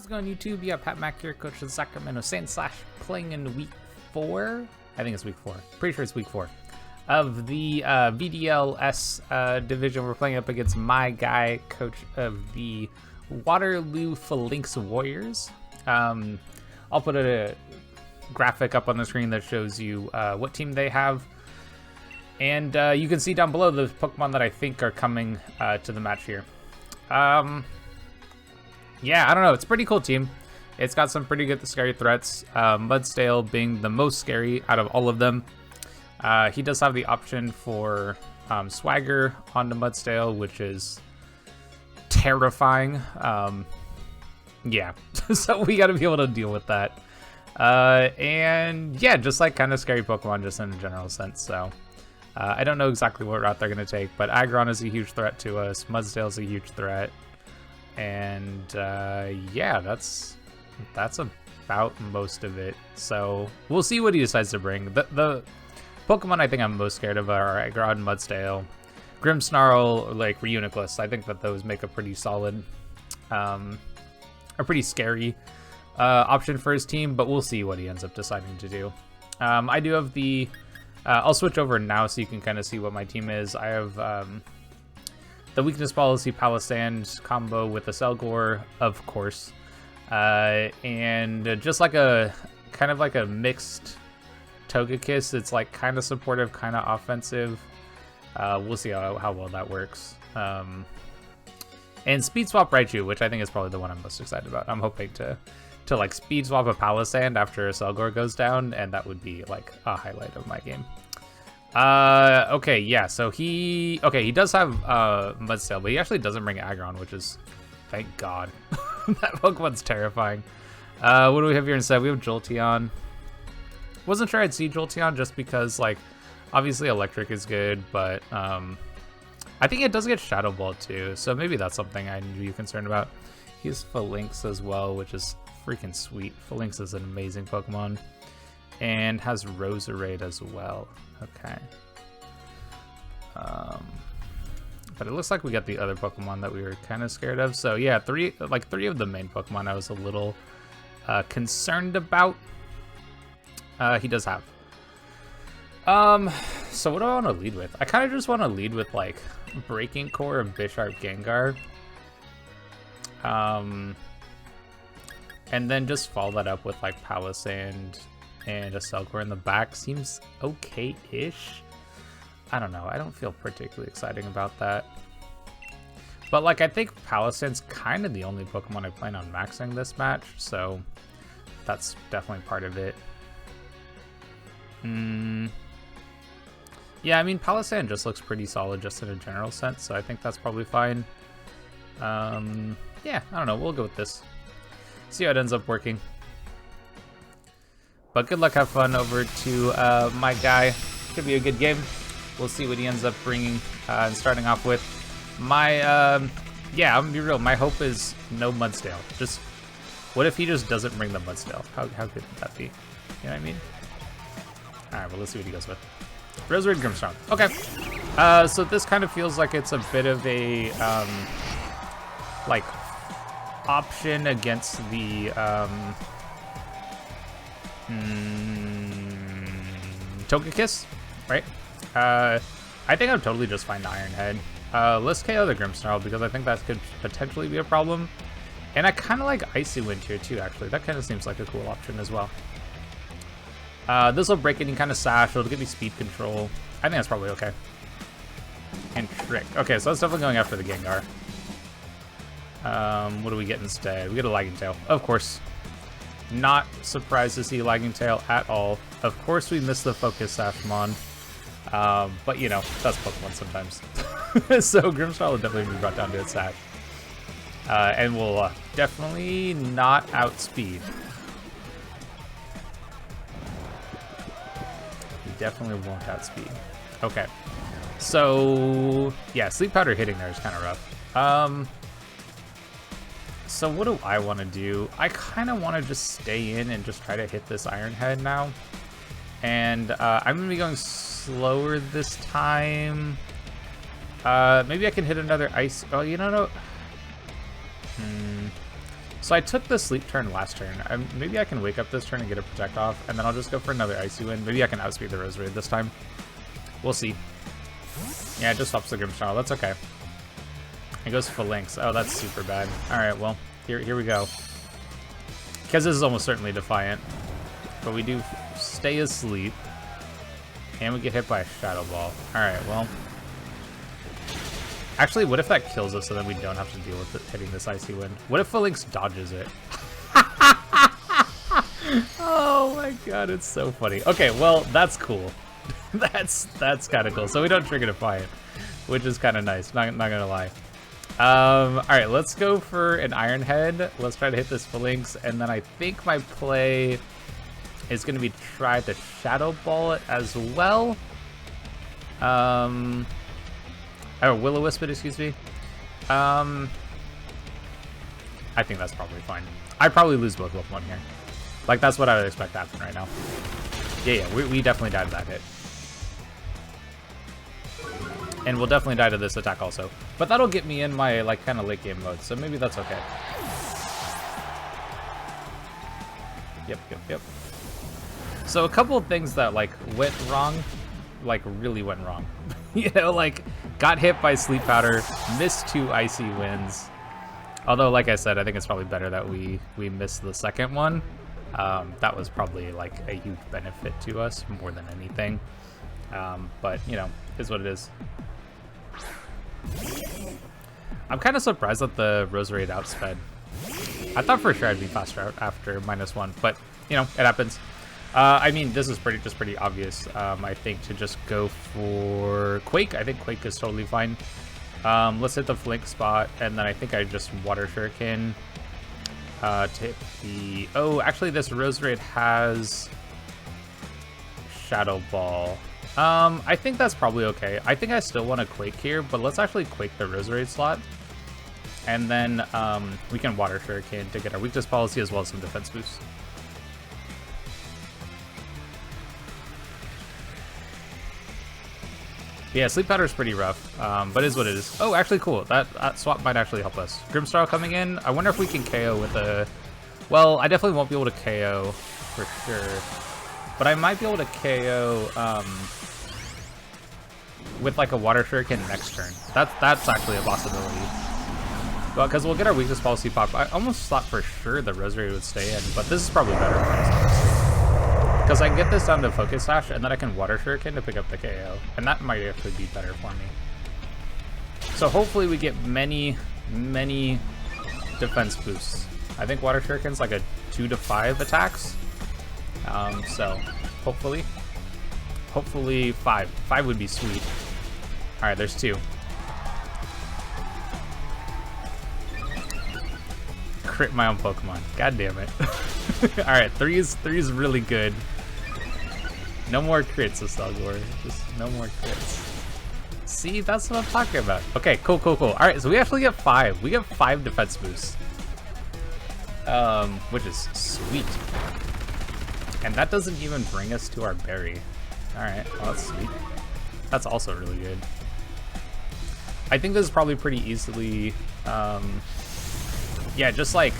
it going, YouTube? Yeah, Pat Mack here, coach of the Sacramento Saints / playing in week 4. I think it's week 4. Pretty sure it's week 4 of the VDL division. We're playing up against my guy, coach of the Waterloo Falinks Warriors. I'll put a graphic up on the screen that shows you what team they have. And you can see down below the Pokemon that I think are coming to the match here. Yeah, I don't know. It's a pretty cool team. It's got some pretty good scary threats. Mudstale being the most scary out of all of them. He does have the option for Swagger onto Mudstale, which is terrifying. Yeah, so we got to be able to deal with that. And yeah, just like kind of scary Pokemon just in a general sense. So I don't know exactly what route they're going to take, but Aggron is a huge threat to us. Mudstale is a huge threat. And yeah, that's about most of it. So we'll see what he decides to bring. The Pokemon I think I'm most scared of are Aggron, Mudstale, Grimmsnarl, like Reuniclus. I think that those make a pretty solid, a pretty scary option for his team, but we'll see what he ends up deciding to do. I do have the, I'll switch over now so you can kind of see what my team is. I have the Weakness Policy Palisand combo with a Selgor, of course, and just like a kind of like a mixed Togekiss. It's like kind of supportive, kind of offensive. We'll see how well that works. And Speed Swap Raichu, which I think is probably the one I'm most excited about. I'm hoping to like Speed Swap a Palisand after a Selgor goes down, and that would be like a highlight of my game. Okay, yeah, so he does have Mudstale, but he actually doesn't bring Aggron, which is, thank God. That Pokemon's terrifying. What do we have here instead? We have Jolteon. Wasn't sure I'd see Jolteon just because, like, obviously Electric is good, but I think it does get Shadow Ball too, so maybe that's something I need to be concerned about. He has Falinks as well, which is freaking sweet. Falinks is an amazing Pokemon. And has Roserade as well. Okay. But it looks like we got the other Pokemon that we were kind of scared of. So yeah, three of the main Pokemon I was a little concerned about. He does have. So what do I want to lead with? I kind of just want to lead with like Breaking Core of Bisharp Gengar. And then just follow that up with like Palisand and a Selgor in the back. Seems okay-ish. I don't know. I don't feel particularly exciting about that. But like I think Palisand's kind of the only Pokemon I plan on maxing this match, so that's definitely part of it. Yeah, I mean Palisand just looks pretty solid just in a general sense, so I think that's probably fine. Yeah, I don't know. We'll go with this. See how it ends up working. But good luck, have fun over to my guy. Should be a good game. We'll see what he ends up bringing and starting off with. My, yeah, I'm gonna be real. My hope is no Mudstale. Just, what if he just doesn't bring the Mudstale? How good would that be? You know what I mean? Alright, well, let's see what he goes with. Roserade, Grimmsnarl. Okay. So this kind of feels like it's a bit of a, like, option against the, Togekiss, right? I think I'd totally just find Iron Head. Let's KO the Grimmsnarl because I think that could potentially be a problem. And I kind of like Icy Wind here too, actually. That kind of seems like a cool option as well. This will break any kind of sash. It'll give me speed control. I think that's probably okay. And Trick. Okay, so that's definitely going after the Gengar. What do we get instead? We get a Lagging Tail, of course. Not surprised to see Lagging Tail at all. Of course we missed the Focus Sashmon. But you know, that's Pokemon sometimes. So Grimmsnarl will definitely be brought down to its sash. And will definitely not outspeed. He definitely won't outspeed. Okay. So yeah, Sleep Powder hitting there is kind of rough. So what do I want to do? I kind of want to just stay in and just try to hit this Iron Head now. And I'm going to be going slower this time. Maybe I can hit another Ice... Oh, you know... So I took the sleep turn last turn. Maybe I can wake up this turn and get a protect off, and then I'll just go for another Icy Wind. Maybe I can outspeed the Roserade this time. We'll see. Yeah, it just swaps the Grimmsnarl. That's okay. It goes Falinks. Oh, that's super bad. Alright, well, here we go. Because this is almost certainly Defiant. But we do stay asleep. And we get hit by a Shadow Ball. Alright, well. Actually, what if that kills us so then we don't have to deal with it hitting this Icy Wind? What if Falinks dodges it? Oh my god, it's so funny. Okay, well, that's cool. that's kind of cool. So we don't trigger Defiant, which is kind of nice, not gonna lie. Alright, let's go for an Iron Head. Let's try to hit this Falinks, and then I think my play is gonna be try to Shadow Ball it as well. Oh, Will-O-Wisp it, excuse me. I think that's probably fine. I'd probably lose both Pokemon here. Like, that's what I would expect to happen right now. Yeah, we definitely died to that hit. And we'll definitely die to this attack also. But that'll get me in my, like, kind of late game mode, so maybe that's okay. Yep. So a couple of things that, like, went wrong, like, really went wrong. You know, like, got hit by Sleep Powder, missed 2 Icy Winds. Although, like I said, I think it's probably better that we missed the second one. That was probably, like, a huge benefit to us, more than anything. But, you know, is what it is. I'm kind of surprised that the Roserade outsped. I thought for sure I'd be faster out after -1, but, you know, it happens. I mean, this is pretty obvious, I think, to just go for Quake. I think Quake is totally fine. Let's hit the Flink spot, and then I think I just Water Shuriken to hit the... Oh, actually, this Roserade has Shadow Ball. I think that's probably okay. I think I still want to Quake here, but let's actually Quake the Roserade slot. And then we can Water Shuriken to get our weakness policy as well as some defense boosts. Yeah, Sleep Powder is pretty rough, but is what it is. Oh, actually cool. That swap might actually help us. Grimmsnarl coming in. I wonder if we can KO with a... Well, I definitely won't be able to KO for sure. But I might be able to KO with like a Water Shuriken next turn. That's actually a possibility. But because we'll get our weakness policy pop. I almost thought for sure the Roserade would stay in, but this is probably better for us. Because I can get this down to Focus Sash, and then I can Water Shuriken to pick up the KO. And that might actually be better for me. So hopefully we get many defense boosts. I think Water Shuriken's like a 2 to 5 attacks. So hopefully 5. 5 would be sweet. Alright, there's 2. Crit my own Pokemon. God damn it. Alright, 3 is really good. No more crits, Astalgor. Just no more crits. See, that's what I'm talking about. Okay, cool. Alright, so we actually get 5. We get 5 defense boosts. Which is sweet. And that doesn't even bring us to our berry. Alright, well, that's sweet. That's also really good. I think this is probably pretty easily, yeah, just like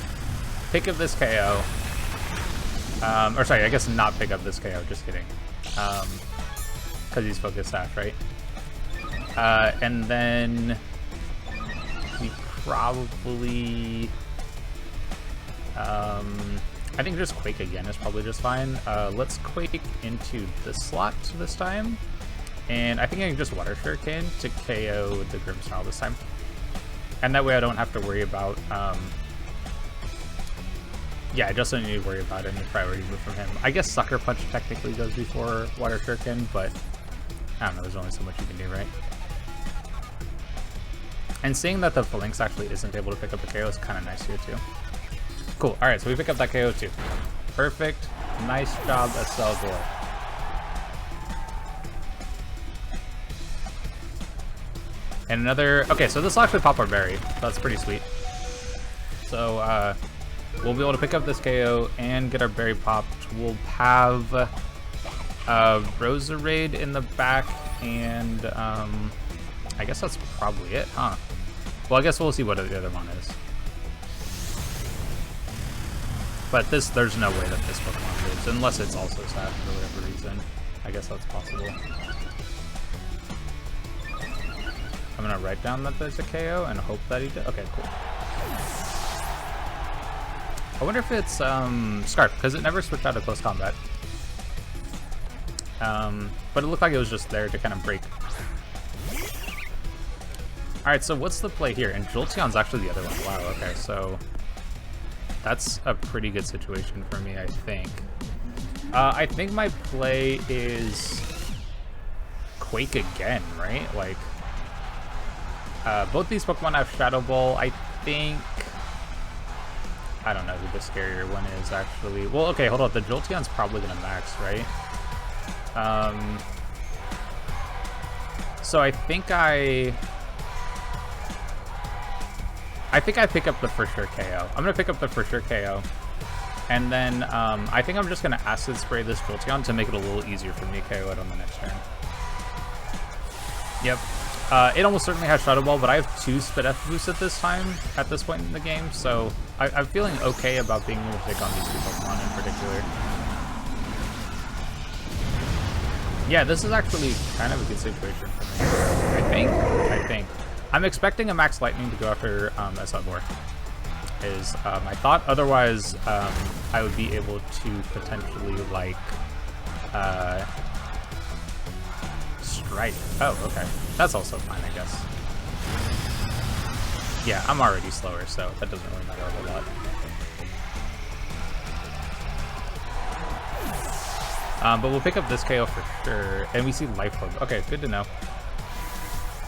pick up this KO. Or sorry, I guess not pick up this KO, just kidding. Because he's Focus Sash, right? And then we probably, I think just Quake again is probably just fine. Let's Quake into this slot this time. And I think I can just Water Shuriken to KO the Grimmsnarl this time. And that way I don't have to worry about, yeah, I just don't need to worry about any priority move from him. I guess Sucker Punch technically goes before Water Shuriken, but I don't know, there's only so much you can do, right? And seeing that the Falinks actually isn't able to pick up the KO is kind of nice here too. Cool, alright, so we pick up that KO too. Perfect, nice job, Astalgor. And another, okay, so this will actually pop our berry. That's pretty sweet. So, we'll be able to pick up this KO and get our berry popped. We'll have Roserade in the back, and I guess that's probably it, huh? Well, I guess we'll see what the other one is. But there's no way that this Pokemon lives, unless it's also sad for whatever reason. I guess that's possible. I'm gonna write down that there's a KO and hope that he does. Okay, cool. I wonder if it's Scarf, because it never switched out of close combat. But it looked like it was just there to kind of break. Alright, so what's the play here? And Jolteon's actually the other one. Wow, okay, so that's a pretty good situation for me, I think. I think my play is Quake again, right? Like, both these Pokemon have Shadow Ball. I think... I don't know who the scarier one is, actually. Well, okay, hold on. The Jolteon's probably going to max, right? So I think I pick up the for sure KO. I'm going to pick up the for sure KO. And then I think I'm just going to Acid Spray this Jolteon to make it a little easier for me to KO it on the next turn. Yep. It almost certainly has Shadow Ball, but I have 2 Spidef boosts at this point in the game, so I'm feeling okay about being able to take on these 2 Pokemon in particular. Yeah, this is actually kind of a good situation for me, I think. I'm expecting a Max Lightning to go after SL4, is my thought. Otherwise, I would be able to potentially, like, Strike. Oh, okay. That's also fine, I guess. Yeah, I'm already slower, so that doesn't really matter a whole lot. But we'll pick up this KO for sure. And we see Life Orb. Okay, good to know.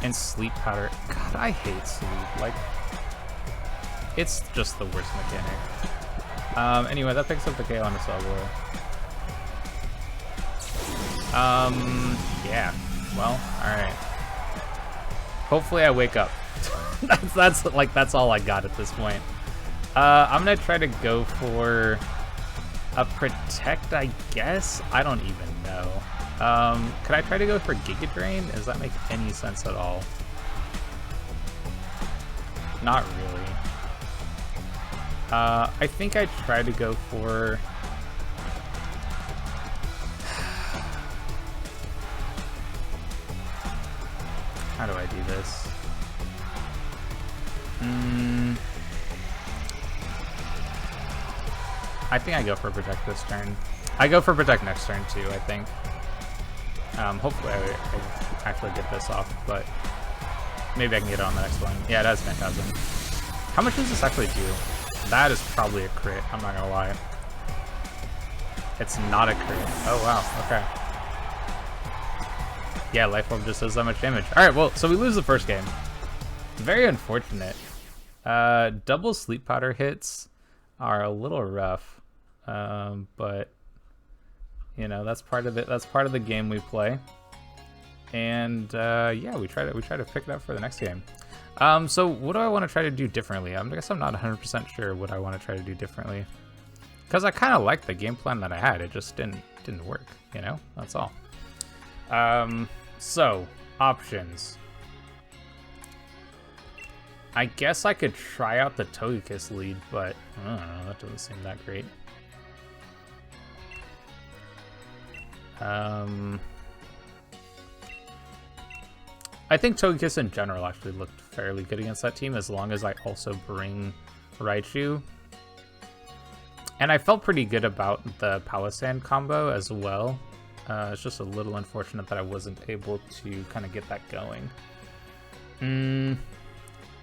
And Sleep Powder. God, I hate Sleep. Like, it's just the worst mechanic. Anyway, that picks up the KO on the Slowbro. Yeah. Well, alright. Hopefully I wake up. that's all I got at this point. I'm gonna try to go for a Protect, I guess? I don't even know. Could I try to go for Giga Drain? Does that make any sense at all? Not really. I think I try to go for... How do I do this? I think I go for Protect this turn. I go for Protect next turn too, I think. Hopefully I actually get this off, but maybe I can get it on the next one. Yeah, that's Phantasm. How much does this actually do? That is probably a crit, I'm not gonna lie. It's not a crit. Oh wow, okay. Yeah, Life Orb just does that much damage. Alright, well, so we lose the first game. Very unfortunate. Double Sleep Powder hits are a little rough. But, you know, that's part of it. That's part of the game we play. And, yeah, we try to pick it up for the next game. So what do I want to try to do differently? I guess I'm not 100% sure what I want to try to do differently. Because I kind of liked the game plan that I had. It just didn't work, you know? That's all. So, options. I guess I could try out the Togekiss lead, but I don't know, that doesn't seem that great. I think Togekiss in general actually looked fairly good against that team, as long as I also bring Raichu. And I felt pretty good about the Palossand combo as well. It's just a little unfortunate that I wasn't able to kind of get that going.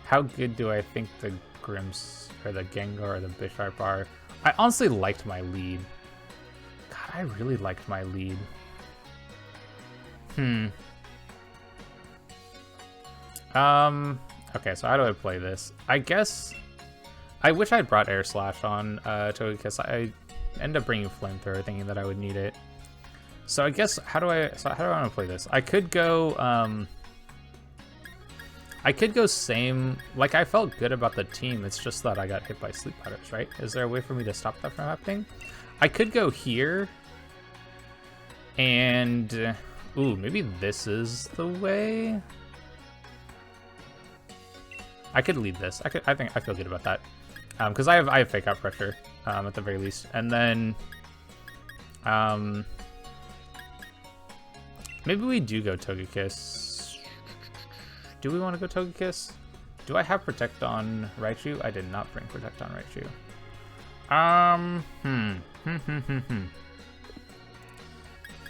How good do I think the Grims or the Gengar or the Bisharp are? I honestly liked my lead. God, I really liked my lead. Okay, so how do I play this? I guess I wish I'd brought Air Slash on Togekiss. I ended up bringing Flamethrower, thinking that I would need it. So I guess how do I want to play this? I could go same. Like, I felt good about the team. It's just that I got hit by Sleep Powders, right? Is there a way for me to stop that from happening? I could go here, and ooh, maybe this is the way. I could lead this. I feel good about that. Because I have fake out pressure at the very least. And then maybe we do go Togekiss. Do we want to go Togekiss? Do I have Protect on Raichu? I did not bring Protect on Raichu.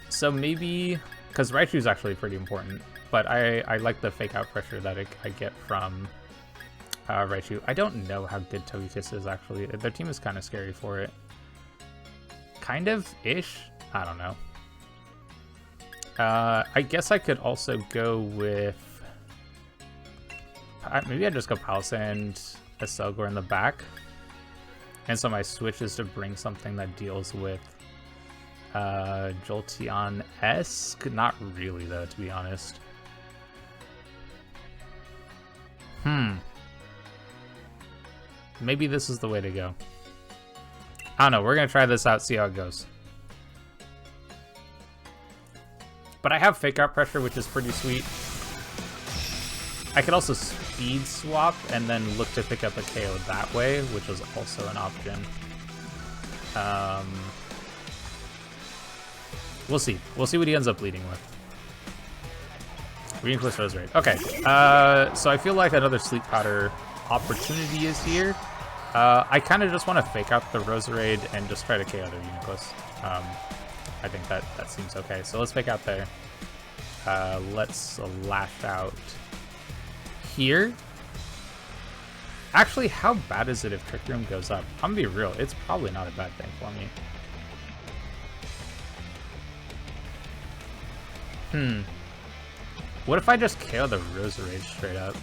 So maybe, because Raichu is actually pretty important, but I like the fake out pressure that I get from Raichu. I don't know how good Togekiss is actually. Their team is kind of scary for it. Kind of-ish? I don't know. I guess I could also go with... Maybe I just go Palisand, a Selgor in the back. And so my switch is to bring something that deals with Jolteon-esque? Not really though, to be honest. Maybe this is the way to go. I don't know, we're gonna try this out, see how it goes. But I have Fake Out Pressure, which is pretty sweet. I could also Speed Swap and then look to pick up a KO that way, which is also an option. We'll see. We'll see what he ends up leading with. Reinforce Roserade. Okay, so I feel like another Sleep Powder opportunity is here. I kind of just want to fake out the Roserade and just try to KO their Uniclus. I think that seems okay. So let's fake out there. Let's lash out here. Actually, how bad is it if Trick Room goes up? I'm gonna be real, it's probably not a bad thing for me. What if I just KO the Roserade straight up?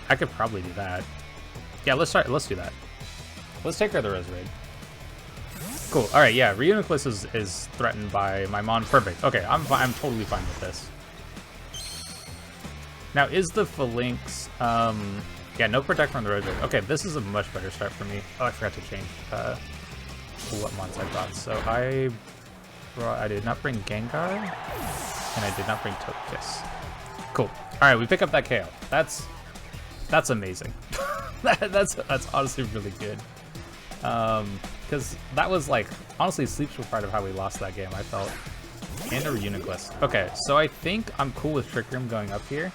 I could probably do that. Yeah, let's do that. Let's take her the Roserade. Cool. All right, yeah, Reuniclus is threatened by my Mon. Perfect. Okay, I'm totally fine with this. Now, is the Falinks... yeah, no Protect from the Roserade. Okay, this is a much better start for me. Oh, I forgot to change what Mons I brought. So I did not bring Gengar, and I did not bring Togekiss. Cool. All right, we pick up that KO. That's amazing. that's honestly really good. Because that was like, honestly, sleeps were part of how we lost that game, I felt. And a Reuniclus. Okay, so I think I'm cool with Trick Room going up here.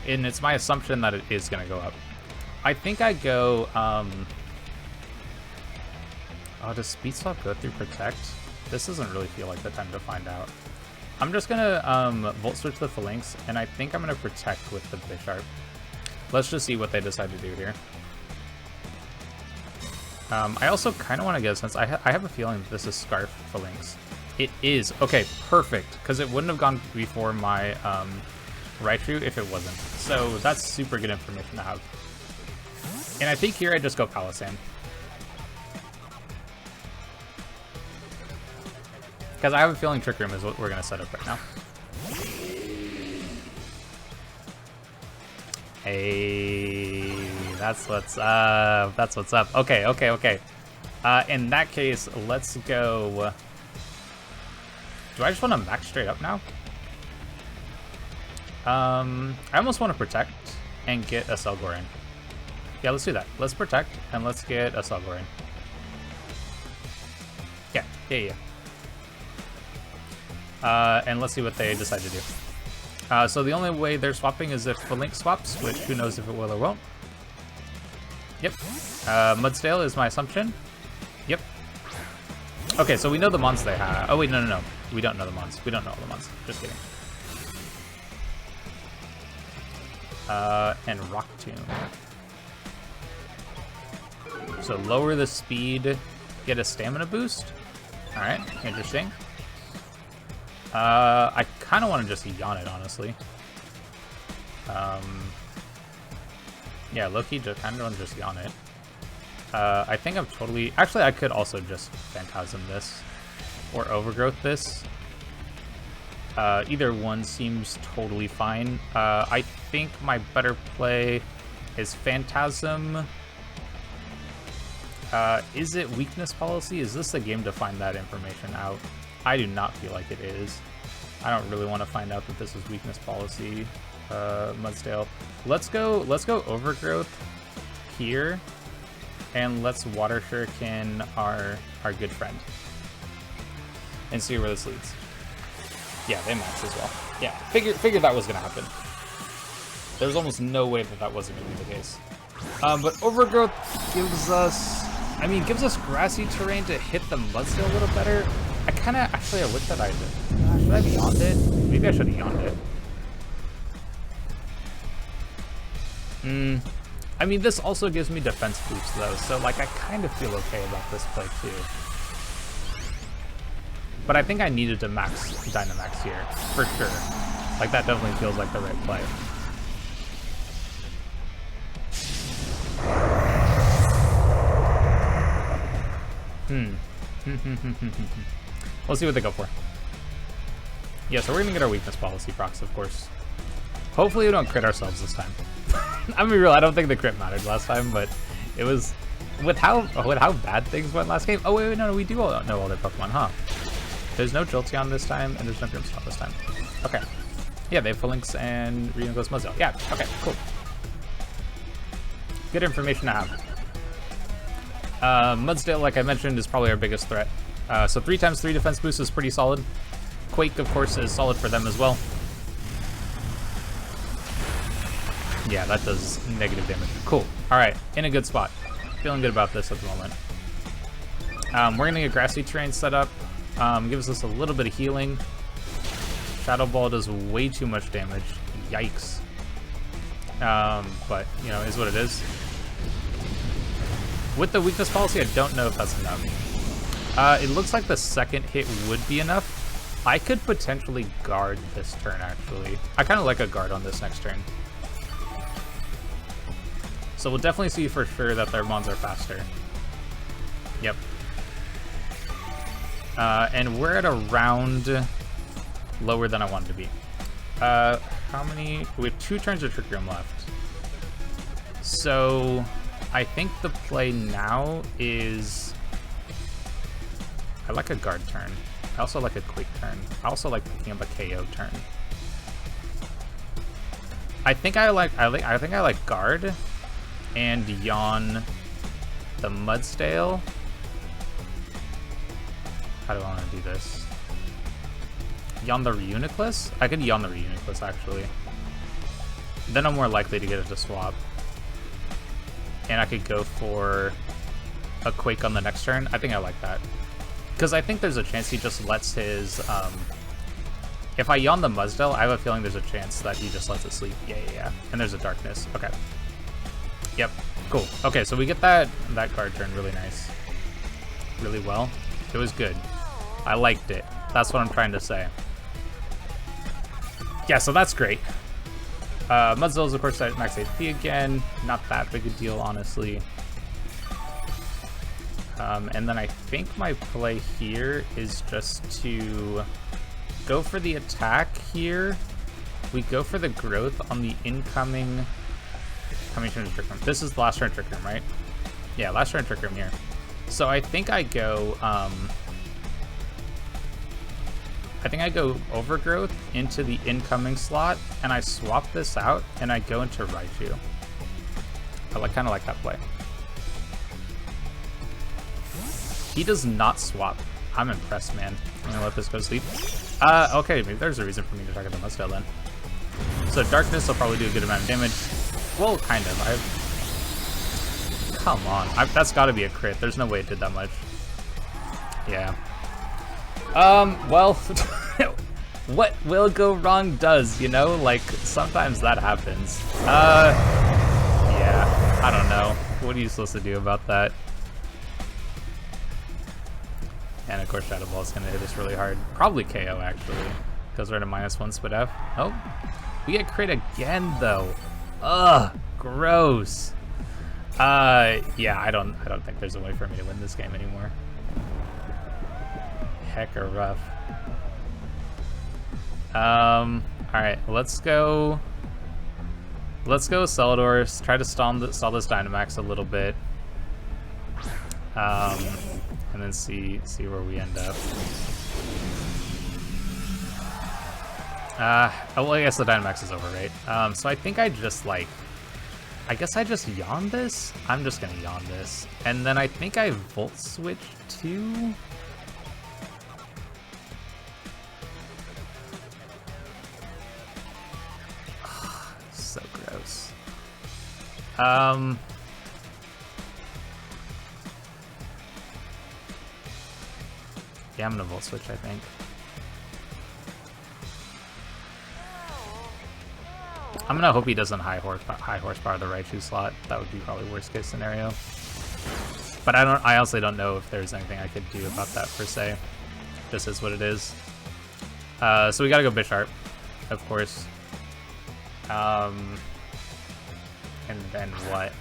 And it's my assumption that it is going to go up. I think I go, oh, does Speed Swap go through Protect? This doesn't really feel like the time to find out. I'm just going to Volt Switch the Falinks, and I think I'm going to Protect with the Bisharp. Let's just see what they decide to do here. I also kind of want to get a sense, I have a feeling that this is Scarf Falinks. It is. Okay, perfect, because it wouldn't have gone before my Raichu if it wasn't. So that's super good information to have. And I think here I just go Palisand. Because I have a feeling Trick Room is what we're going to set up right now. Hey, that's what's up. That's what's up. Okay, okay, okay. In that case, let's go... Do I just want to max straight up now? I almost want to Protect and get a Selgor in. Yeah, let's do that. Let's Protect and let's get a Selgor in. Yeah, yeah. And let's see what they decide to do. So the only way they're swapping is if Falink swaps, which who knows if it will or won't. Yep. Mudsdale is my assumption. Yep. Okay, so we know the Mons they have. Oh wait, no. We don't know the Mons. We don't know all the Mons. Just kidding. And Rock Tomb. So lower the speed, get a stamina boost. Alright, interesting. I kind of want to just yawn it, honestly. Yeah, low-key kind of want to just yawn it. I think I'm totally... Actually, I could also just Phantasm this. Or Overgrowth this. Either one seems totally fine. I think my better play is Phantasm. Is it Weakness Policy? Is this the game to find that information out? I do not feel like it is. I don't really want to find out that this is Weakness Policy, Mudsdale. let's go Overgrowth here, and let's Water Shuriken our good friend, and see where this leads. Yeah, they max as well. Yeah, figured that was gonna happen. There's almost no way that that wasn't gonna be the case. But Overgrowth gives us, gives us grassy terrain to hit the Mudsteel a little better. I wish that I did. Should I have yawned it? Maybe I should have yawned it. This also gives me defense boost though, so like I kind of feel okay about this play too. But I think I needed to max Dynamax here, for sure. Like that definitely feels like the right play. We'll see what they go for. Yeah, so we're gonna get our weakness policy procs, of course. Hopefully we don't crit ourselves this time. I'm gonna be real, I don't think the crit mattered last time, but it was with how bad things went last game. Oh wait, no, we do all know all their Pokemon, huh? There's no Jolteon this time, and there's no Grimmsnarl this time. Okay. Yeah, they have Falinks and Renegos Mudsteel. Yeah, okay, cool. Good information to have. Mudsteel, like I mentioned, is probably our biggest threat. So 3x3 defense boost is pretty solid. Quake, of course, is solid for them as well. Yeah, that does negative damage. Cool. All right, in a good spot. Feeling good about this at the moment. We're gonna get Grassy Terrain set up. Gives us a little bit of healing. Shadow Ball does way too much damage. Yikes. But, you know, is what it is. With the weakness policy, I don't know if that's enough. It looks like the second hit would be enough. I could potentially guard this turn, actually. I kind of like a guard on this next turn. So we'll definitely see for sure that their mons are faster. Yep. And we're at a round lower than I wanted to be. How many? We have 2 turns of Trick Room left. So I think the play now is I like a guard turn. I also like a quick turn. I also like picking up a KO turn. I think I like guard and yawn the Mudstale. How do I want to do this? Yawn the Reuniclus? I could yawn the Reuniclus actually. Then I'm more likely to get it to swap. And I could go for a Quake on the next turn. I think I like that. Because I think there's a chance he just lets his, if I yawn the Mudstale, I have a feeling there's a chance that he just lets it sleep. Yeah. And there's a Darkness. Okay. Yep. Cool. Okay, so we get that guard turn really nice. Really well. It was good. I liked it. That's what I'm trying to say. Yeah, so that's great. Mudsteel is, of course, at max HP again. Not that big a deal, honestly. And then I think my play here is just to go for the attack here. We go for the growth on the incoming... How many turns of Trick Room? This is the last turn of Trick Room, right? Yeah, last turn of Trick Room here. So I think I go... I think I go Overgrowth into the incoming slot, and I swap this out, and I go into Raichu. I kind of like that play. He does not swap. I'm impressed, man. I'm gonna let this go to sleep. Okay, maybe there's a reason for me to target the Mudstale then. So Darkness will probably do a good amount of damage. Well, kind of. Come on. That's gotta be a crit. There's no way it did that much. Yeah. Well, what will go wrong does, you know? Like, sometimes that happens. Yeah, I don't know. What are you supposed to do about that? And of course, Shadow Ball is going to hit us really hard. Probably KO, actually. Goes right to -1 split F. Oh, we get crit again, though. Ugh, gross. Yeah, I don't think there's a way for me to win this game anymore. Hecka rough. Alright, let's go Celador, try to stall this Dynamax a little bit. And then see where we end up. Oh, well, I guess the Dynamax is over, right? So I think I just, like... I guess I just yawn this? I'm just gonna yawn this. And then I think I Volt Switch too? So gross. Yeah, I'm gonna Volt Switch, I think. I'm gonna hope he doesn't high horsepower the Raichu slot. That would be probably worst case scenario. But I honestly don't know if there's anything I could do about that per se. Just is what it is. So we gotta go Bisharp, of course. And then what?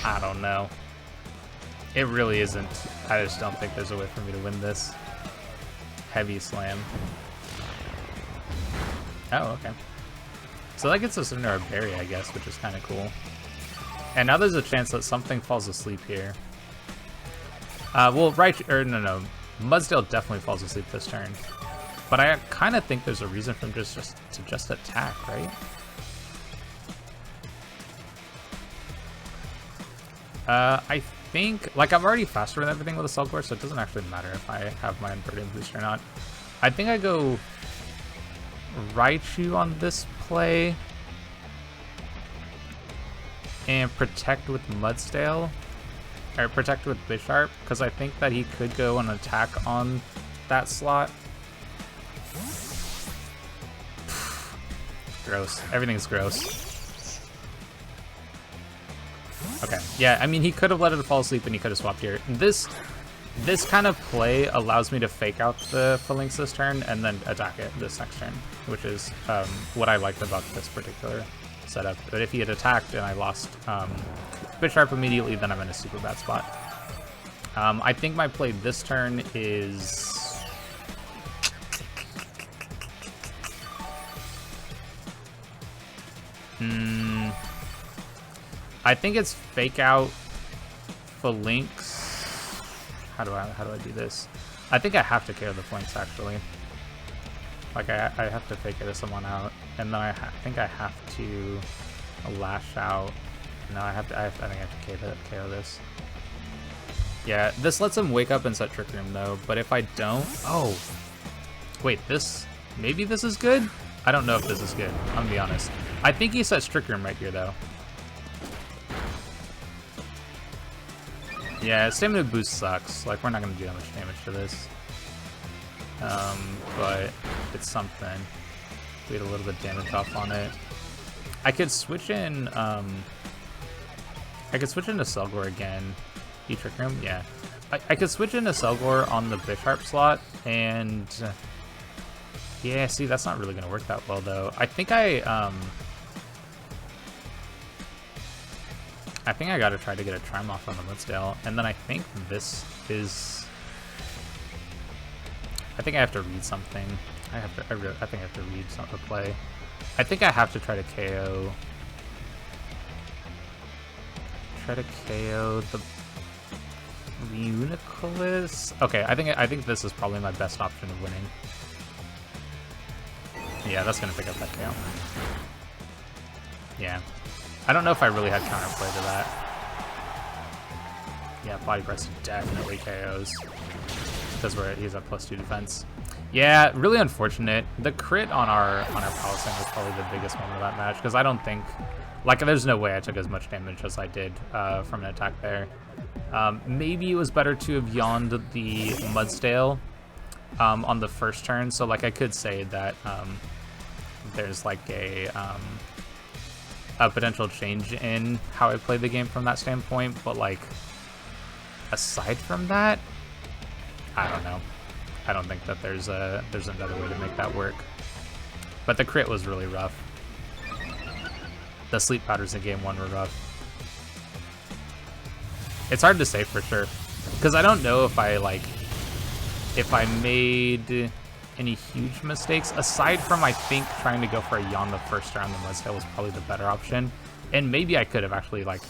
I don't know. It really isn't. I just don't think there's a way for me to win this. Heavy Slam. Oh, okay. So that gets us into our berry, I guess, which is kind of cool. And now there's a chance that something falls asleep here. Well, no. Mudsdale definitely falls asleep this turn. But I kind of think there's a reason for him to just attack, right? I think, like, I'm already faster than everything with a Cellcore, so it doesn't actually matter if I have my Inverted Boost or not. I think I go Raichu on this play and protect with Mudsdale, or protect with Bisharp, because I think that he could go and attack on that slot. Gross. Everything's gross. Okay, yeah, I mean, he could have let it fall asleep and he could have swapped here. This kind of play allows me to fake out the Falinks this turn and then attack it this next turn, which is what I liked about this particular setup. But if he had attacked and I lost Bisharp immediately, then I'm in a super bad spot. I think my play this turn is... I think it's fake out Falinks. How do I do this? I think I have to KO the Falinks actually. Like I have to fake it to someone out, and then I think I have to lash out. No, I think I have to KO this. Yeah, this lets him wake up and set Trick Room though. But if I don't, oh, wait, maybe this is good. I don't know if this is good. I'm gonna be honest. I think he sets Trick Room right here though. Yeah, Stamina Boost sucks. Like, we're not going to do that much damage to this. But it's something. We had a little bit of damage off on it. I could switch in, I could switch into Selgor again. Trick Room? Yeah. I could switch into Selgor on the Bisharp slot, and... yeah, see, that's not really going to work that well, though. I think I gotta try to get a Trim off on the Mudsdale, and then I think this is... I think I have to read something. I think I have to read something to play. I think I have to try to KO... the Reuniclus? Okay, I think this is probably my best option of winning. Yeah, that's gonna pick up that KO. Yeah. I don't know if I really had counterplay to that. Yeah, Body Press definitely KOs. Because he's at +2 defense. Yeah, really unfortunate. The crit on our Palisade was probably the biggest moment of that match, because I don't think... like, there's no way I took as much damage as I did from an attack there. Maybe it was better to have yawned the Mudsdale on the first turn, so, like, I could say that there's, like, a potential change in how I play the game from that standpoint, but, like, aside from that, I don't know. I don't think that there's another way to make that work. But the crit was really rough. The sleep powders in game 1 were rough. It's hard to say for sure, because I don't know if I made any huge mistakes, aside from, I think, trying to go for a yawn the first turn on the Mudsdale was probably the better option. And maybe I could have actually, like,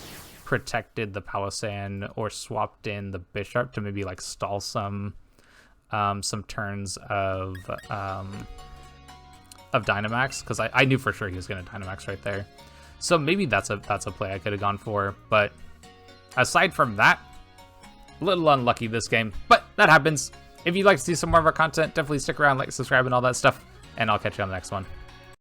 protected the Palisand or swapped in the Bisharp to maybe, like, stall some turns of of Dynamax, because I knew for sure he was going to Dynamax right there. So maybe that's a play I could have gone for. But aside from that, a little unlucky this game. But that happens. If you'd like to see some more of our content, definitely stick around, like, subscribe, and all that stuff. And I'll catch you on the next one.